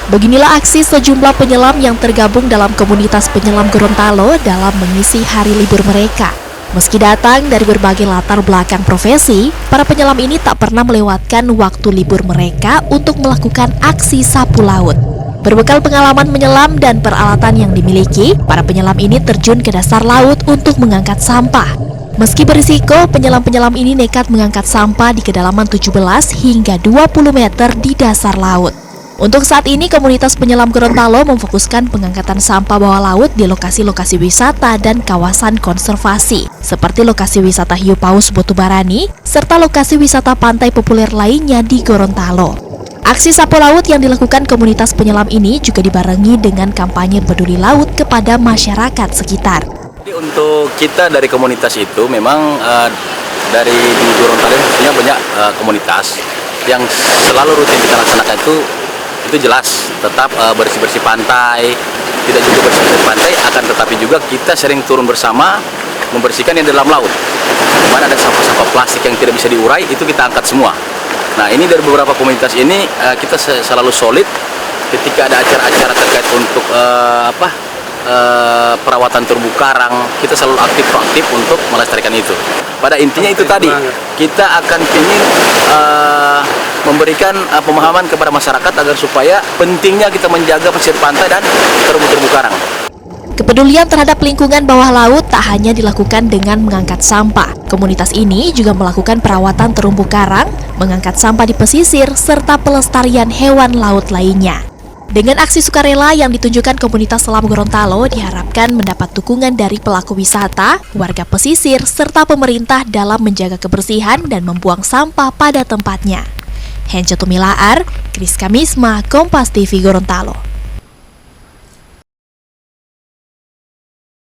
Beginilah aksi sejumlah penyelam yang tergabung dalam komunitas penyelam Gorontalo dalam mengisi hari libur mereka. Meski datang dari berbagai latar belakang profesi, para penyelam ini tak pernah melewatkan waktu libur mereka untuk melakukan aksi sapu laut. Berbekal pengalaman menyelam dan peralatan yang dimiliki, para penyelam ini terjun ke dasar laut untuk mengangkat sampah. Meski berisiko, penyelam-penyelam ini nekat mengangkat sampah di kedalaman 17 hingga 20 meter di dasar laut. Untuk saat ini, komunitas penyelam Gorontalo memfokuskan pengangkatan sampah bawah laut di lokasi-lokasi wisata dan kawasan konservasi, seperti lokasi wisata hiu paus Botubarani, serta lokasi wisata pantai populer lainnya di Gorontalo. Aksi sapu laut yang dilakukan komunitas penyelam ini juga dibarengi dengan kampanye peduli laut kepada masyarakat sekitar. Untuk kita dari komunitas itu memang dari di Gorontalo punya banyak komunitas yang selalu rutin kita laksanakan itu jelas tetap bersih-bersih pantai, tidak juga bersih-bersih pantai, akan tetapi juga kita sering turun bersama membersihkan yang di dalam laut. Di mana ada sampah-sampah plastik yang tidak bisa diurai, itu kita angkat semua. Nah, ini dari beberapa komunitas ini kita selalu solid ketika ada acara-acara terkait untuk perawatan terumbu karang, kita selalu proaktif untuk melestarikan itu. Pada intinya itu tadi, kita akan ingin memberikan pemahaman kepada masyarakat agar supaya pentingnya kita menjaga pesisir pantai dan terumbu karang. Kepedulian terhadap lingkungan bawah laut tak hanya dilakukan dengan mengangkat sampah. Komunitas ini juga melakukan perawatan terumbu karang, mengangkat sampah di pesisir, serta pelestarian hewan laut lainnya. Dengan aksi sukarela yang ditunjukkan komunitas selam Gorontalo diharapkan mendapat dukungan dari pelaku wisata, warga pesisir, serta pemerintah dalam menjaga kebersihan dan membuang sampah pada tempatnya. Henca Tumilaar, Kris Kamisma, Kompas TV Gorontalo.